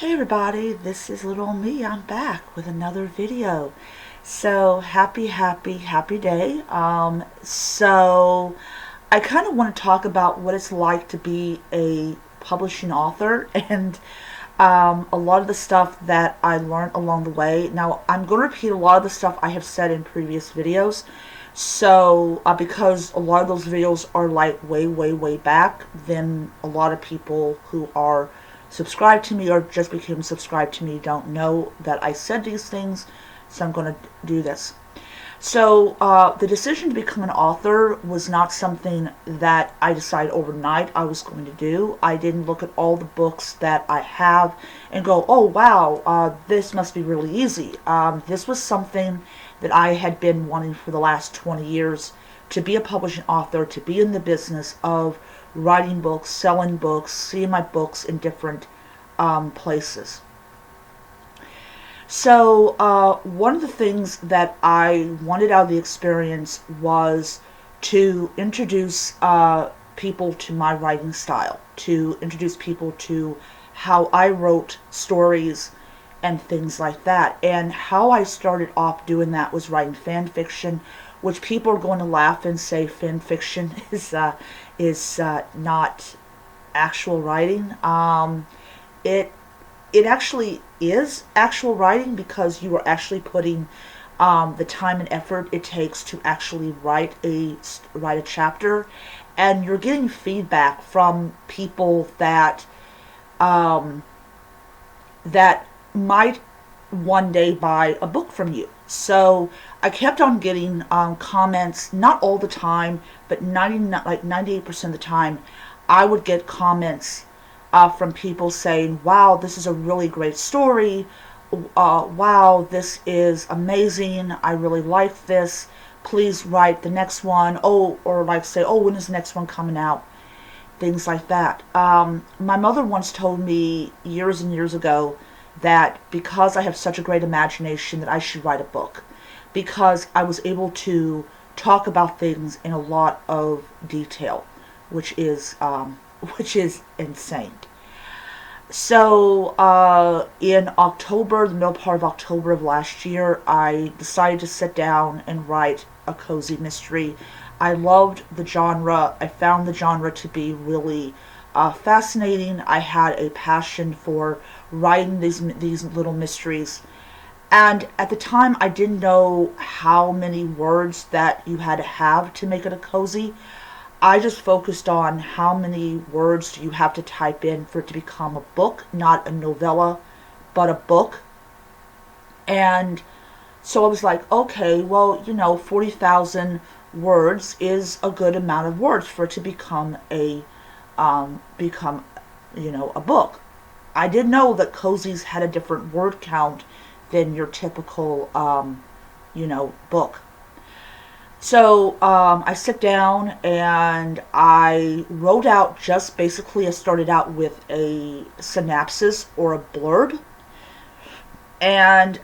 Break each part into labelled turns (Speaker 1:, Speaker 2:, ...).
Speaker 1: Hey everybody, this is little me. I'm back with another video. So happy day. So I kind of want to talk about what it's like to be a publishing author and a lot of the stuff that I learned along the way. Now I'm going to repeat a lot of the stuff I have said in previous videos. So because a lot of those videos are like way back, then a lot of people who are subscribed to me or just became subscribed to me don't know that I said these things, so I'm going to do this. So the decision to become an author was not something that I decided overnight I was going to do. I didn't look at all the books that I have and go, oh wow, this must be really easy. This was something that I had been wanting for the last 20 years, to be a publishing author, to be in the business of writing books, selling books, seeing my books in different places. So one of the things that I wanted out of the experience was to introduce people to my writing style, to introduce people to how I wrote stories and things like that. And how I started off doing that was writing fan fiction, which people are going to laugh and say fan fiction is not actual writing. It actually is actual writing, because you are actually putting the time and effort it takes to actually write a chapter, and you're getting feedback from people that that might one day buy a book from you. So I kept on getting comments, not all the time, but 98% of the time, I would get comments from people saying, wow, this is a really great story. Wow, this is amazing. I really like this. Please write the next one. Oh, or like say, oh, when is the next one coming out? Things like that. My mother once told me years and years ago that because I have such a great imagination that I should write a book, because I was able to talk about things in a lot of detail, which is insane. So in October, the middle part of October of last year, I decided to sit down and write a cozy mystery. I loved the genre. I found the genre to be really fascinating. I had a passion for writing these little mysteries. And at the time, I didn't know how many words that you had to have to make it a cozy. I just focused on how many words do you have to type in for it to become a book, not a novella, but a book. And so I was like, okay, well, 40,000 words is a good amount of words for it to become a book. I didn't know that cozies had a different word count than your typical, book. So I sit down and I wrote out, just basically I started out with a synopsis or a blurb. And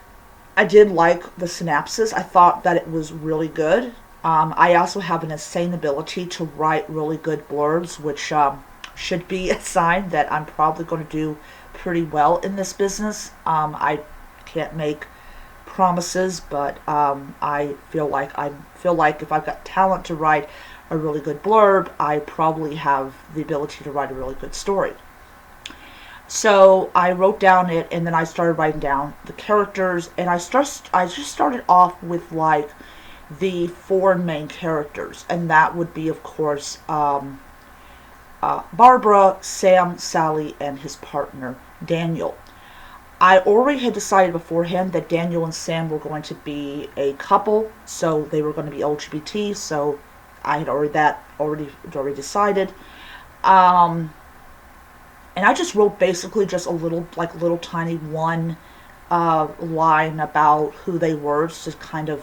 Speaker 1: I did like the synopsis. I thought that it was really good. I also have an insane ability to write really good blurbs, which should be a sign that I'm probably going to do pretty well in this business. I can't make promises, but I feel like if I've got talent to write a really good blurb, I probably have the ability to write a really good story. So I wrote down it, and then I started writing down the characters, and I just started off with like the four main characters, and that would be, of course, Barbara, Sam, Sally, and his partner Daniel. I already had decided beforehand that Daniel and Sam were going to be a couple, so they were going to be LGBT. So I had already decided. And I just wrote basically just a little tiny one line about who they were, just to kind of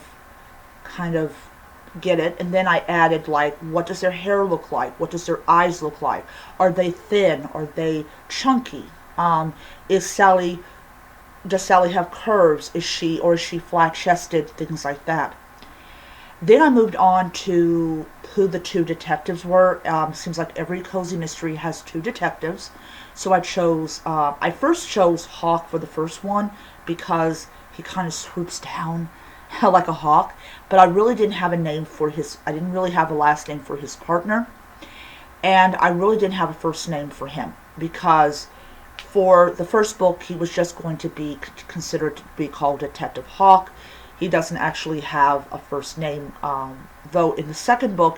Speaker 1: get it. And then I added, like, what does their hair look like? What does their eyes look like? Are they thin? Are they chunky? Does Sally have curves? Is she flat chested? Things like that. Then I moved on to who the two detectives were. Seems like every cozy mystery has two detectives. So I first chose Hawk for the first one because he kind of swoops down like a hawk, but I really didn't have a name for I didn't really have a last name for his partner, and I really didn't have a first name for him because for the first book he was just going to be considered to be called Detective Hawk. He doesn't actually have a first name, though in the second book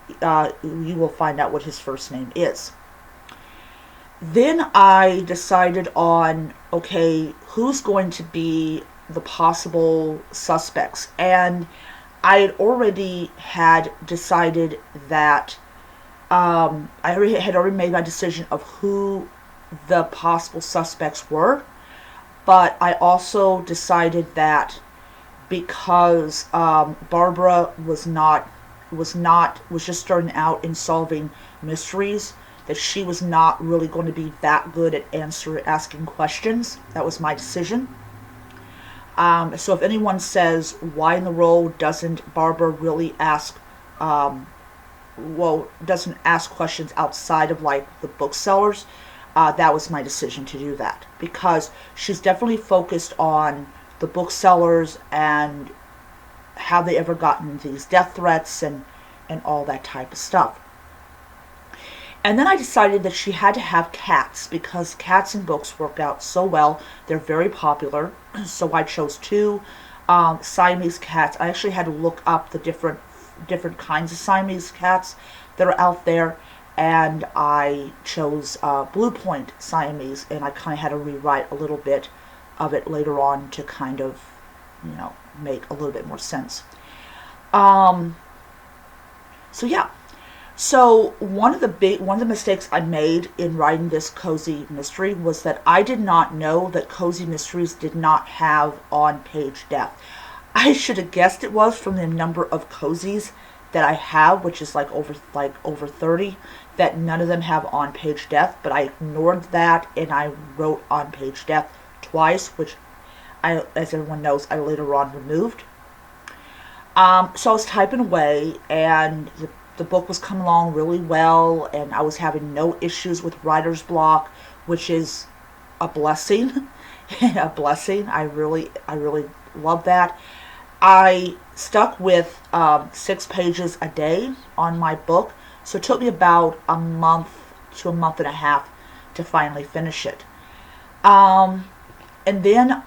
Speaker 1: you will find out what his first name is. Then I decided on, okay, who's going to be the possible suspects? And I had decided that I had already made my decision of who the possible suspects were, but I also decided that because Barbara was just starting out in solving mysteries, that she was not really going to be that good at asking questions. That was my decision. So if anyone says, why in the world doesn't Barbara really doesn't ask questions outside of like the booksellers, that was my decision to do that, because she's definitely focused on the booksellers and have they ever gotten these death threats and all that type of stuff. And then I decided that she had to have cats because cats in books work out so well. They're very popular. So I chose two Siamese cats. I actually had to look up the different kinds of Siamese cats that are out there, and I chose Blue Point Siamese, and I kind of had to rewrite a little bit of it later on to kind of, make a little bit more sense. So yeah. So one of the mistakes I made in writing this cozy mystery was that I did not know that cozy mysteries did not have on-page death. I should have guessed it was from the number of cozies that I have, which is like over 30, that none of them have on-page death, but I ignored that and I wrote on-page death twice, which as everyone knows, I later on removed. So I was typing away, and the book was coming along really well, and I was having no issues with writer's block, which is a blessing. A blessing. I really love that. I stuck with 6 pages a day on my book, so it took me about a month to a month and a half to finally finish it. And then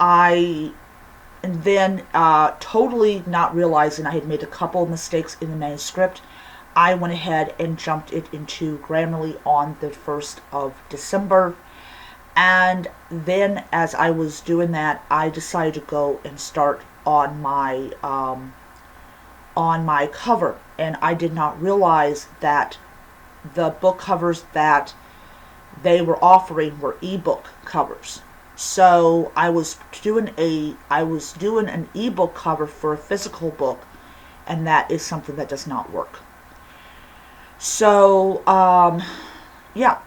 Speaker 1: totally not realizing I had made a couple of mistakes in the manuscript, I went ahead and jumped it into Grammarly on the 1st of December. And then as I was doing that, I decided to go and start on my cover. And I did not realize that the book covers that they were offering were ebook covers. So I was doing an ebook cover for a physical book, and that is something that does not work. So yeah.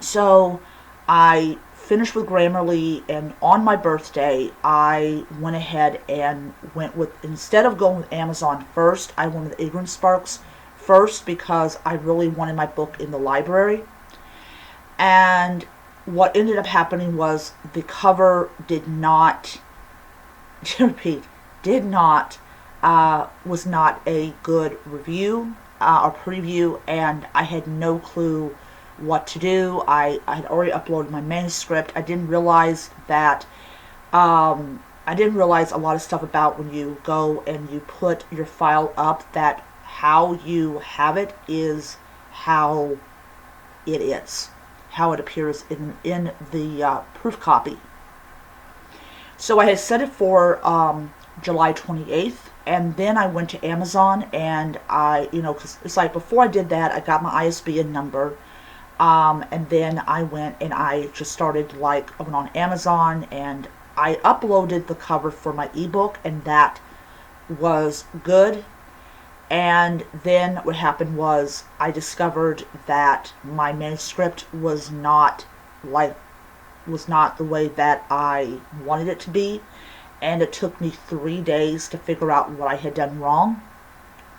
Speaker 1: So I finished with Grammarly, and on my birthday, I went ahead and instead of going with Amazon first, I went with Ignorant Sparks first because I really wanted my book in the library. And what ended up happening was the cover did not, to repeat, was not a good review or preview, and I had no clue what to do. I had already uploaded my manuscript. I didn't realize a lot of stuff about when you go and you put your file up, that how you have it is how it is, how it appears in the proof copy. So I had set it for July 28th, and then I went to Amazon, and because it's like before I did that, I got my ISBN number, and then I went and I just started I went on Amazon and I uploaded the cover for my ebook, and that was good. And then what happened was I discovered that my manuscript was not the way that I wanted it to be, and it took me 3 days to figure out what I had done wrong,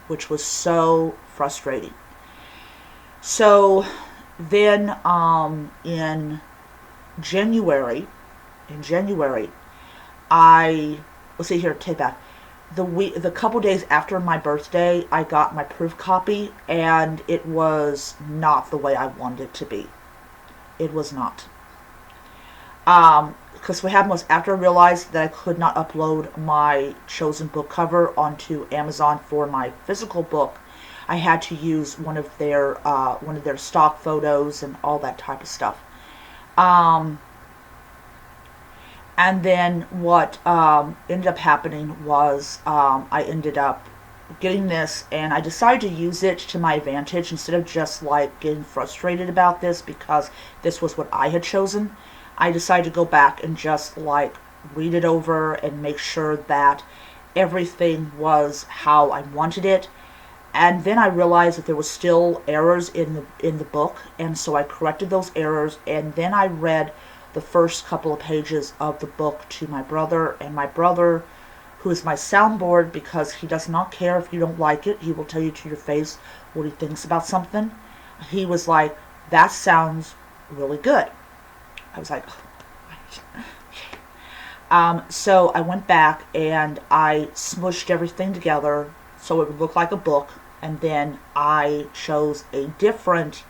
Speaker 1: which was so frustrating. So Then in January, in January, I let's see here, take that. The couple days after my birthday, I got my proof copy, and it was not the way I wanted it to be. It was not. Because what happened was, after I realized that I could not upload my chosen book cover onto Amazon for my physical book, I had to use one of their stock photos and all that type of stuff. Um, and then what ended up happening was, I ended up getting this, and I decided to use it to my advantage instead of just like getting frustrated about this because this was what I had chosen. I decided to go back and just like read it over and make sure that everything was how I wanted it. And then I realized that there was still errors in the book, and so I corrected those errors, and then I read the first couple of pages of the book to my brother, and my brother, who is my soundboard because he does not care if you don't like it, he will tell you to your face what he thinks about something. He was like, "That sounds really good." I was like, so I went back and I smushed everything together so it would look like a book, and then I chose a different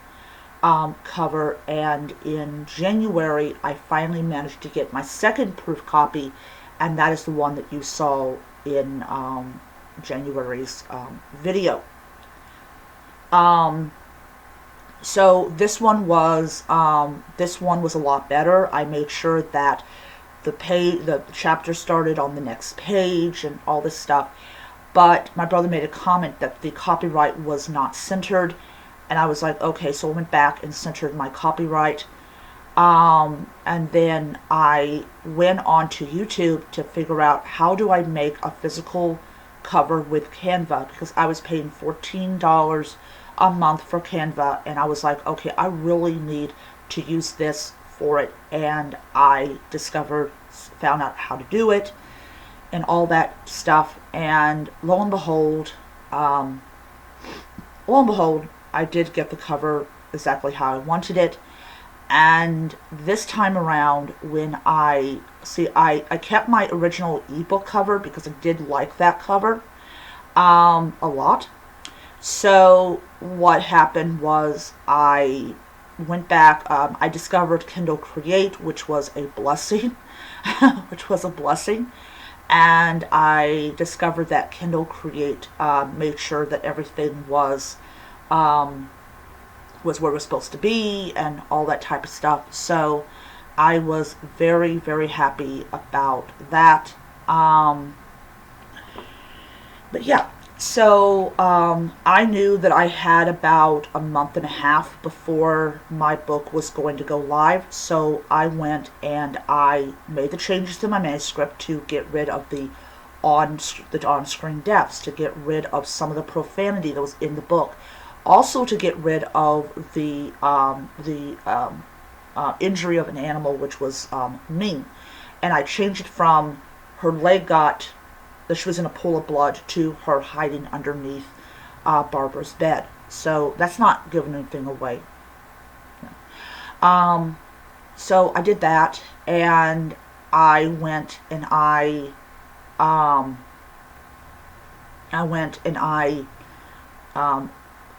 Speaker 1: cover, and in January I finally managed to get my second proof copy, and that is the one that you saw in January's video. So this one was a lot better. I made sure that the chapter started on the next page and all this stuff. But my brother made a comment that the copyright was not centered, and I was like, okay, so I went back and centered my copyright. And then I went on to YouTube to figure out how do I make a physical cover with Canva, because I was paying $14 a month for Canva, and I was like, okay, I really need to use this for it. And I found out how to do it and all that stuff, and lo and behold, I did get the cover exactly how I wanted it. And this time around, when I kept my original ebook cover because I did like that cover a lot. So what happened was, I went back, I discovered Kindle Create, which was a blessing, and I discovered that Kindle Create made sure that everything was where it was supposed to be and all that type of stuff. So I was very, very happy about that. But yeah, so I knew that I had about a month and a half before my book was going to go live. So I went and I made the changes to my manuscript to get rid of the on-screen deaths, to get rid of some of the profanity that was in the book. Also to get rid of the injury of an animal, which was Ming. And I changed it from her leg that she was in a pool of blood, to her hiding underneath Barbara's bed. So that's not giving anything away. So I did that, and I went and I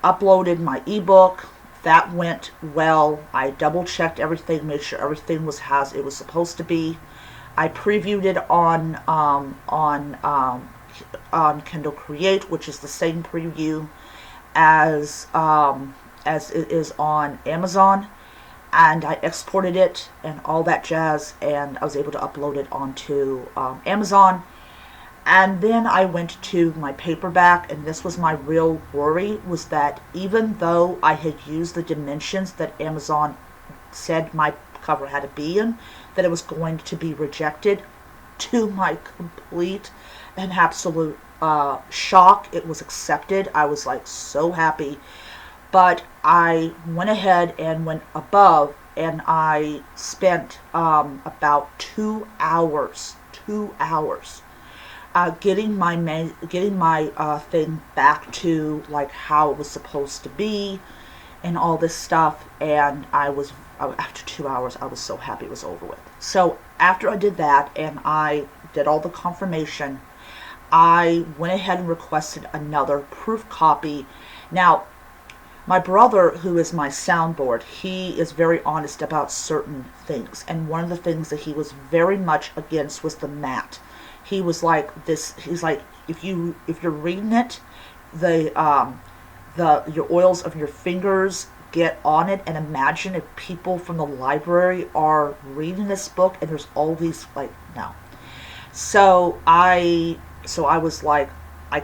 Speaker 1: uploaded my ebook. That went well. I double checked everything, made sure everything was as it was supposed to be. I previewed it on Kindle Create, which is the same preview as it is on Amazon, and I exported it and all that jazz, and I was able to upload it onto Amazon. And then I went to my paperback, and this was my real worry, was that even though I had used the dimensions that Amazon said my cover had to be in, that it was going to be rejected. To my complete and absolute shock, it was accepted. I was like so happy. But I went ahead and went above, and I spent about 2 hours getting my thing back to like how it was supposed to be and all this stuff, and after 2 hours, I was so happy it was over with. So after I did that, and I did all the confirmation, I went ahead and requested another proof copy. Now, my brother, who is my soundboard, he is very honest about certain things, and one of the things that he was very much against was the mat. He was like this. He's like, if you're reading it, your oils of your fingers get on it, and imagine if people from the library are reading this book and there's all these, like, no. So I was like, I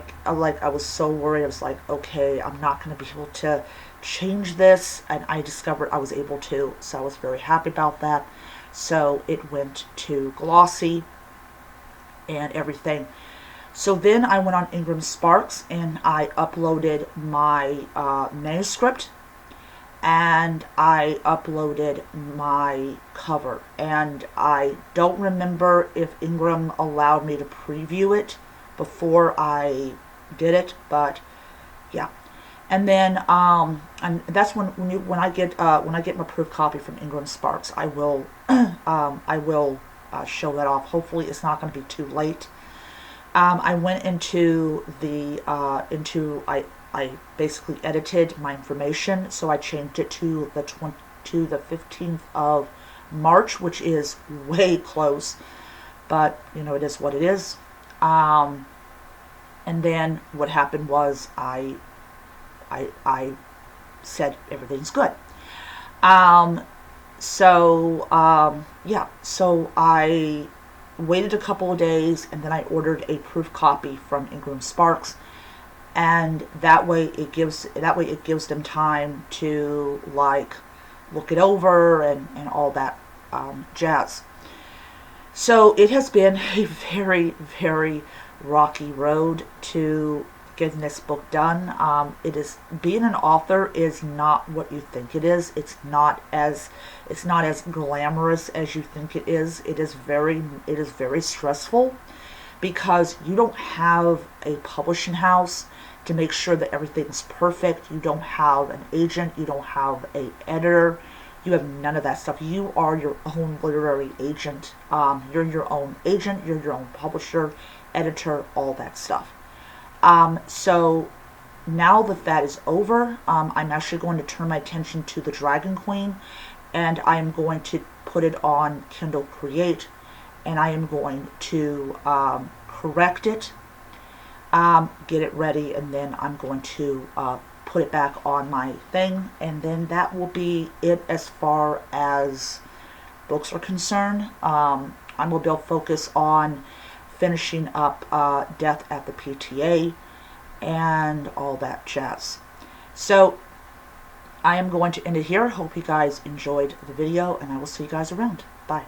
Speaker 1: was so worried. I was like, okay, I'm not going to be able to change this, and I discovered I was able to, so I was very happy about that. So it went to glossy and everything. So then I went on Ingram Sparks and I uploaded my manuscript, and I uploaded my cover. And I don't remember if Ingram allowed me to preview it before I did it, but yeah. And then and that's when I get my proof copy from Ingram Sparks, I will show that off. Hopefully, it's not going to be too late. I went into I basically edited my information, so I changed it to the 15th of March, which is way close, but it is what it is. And then what happened was I said everything's good. Yeah, so I waited a couple of days, and then I ordered a proof copy from Ingram Sparks, and that way it gives them time to like look it over and all that jazz. So it has been a very, very rocky road to getting this book done. Being an author is not what you think it is. It's not as glamorous as you think it is. It is very stressful, because you don't have a publishing house to make sure that everything's perfect. You don't have an agent. You don't have an editor. You have none of that stuff. You are your own literary agent. You're your own agent. You're your own publisher, editor, all that stuff. So now that is over, I'm actually going to turn my attention to the Dragon Queen, and I am going to put it on Kindle Create, and I am going to correct it, get it ready, and then I'm going to put it back on my thing, and then that will be it as far as books are concerned. I will be able to focus on finishing up Death at the PTA and all that jazz. So I am going to end it here. Hope you guys enjoyed the video, and I will see you guys around. Bye.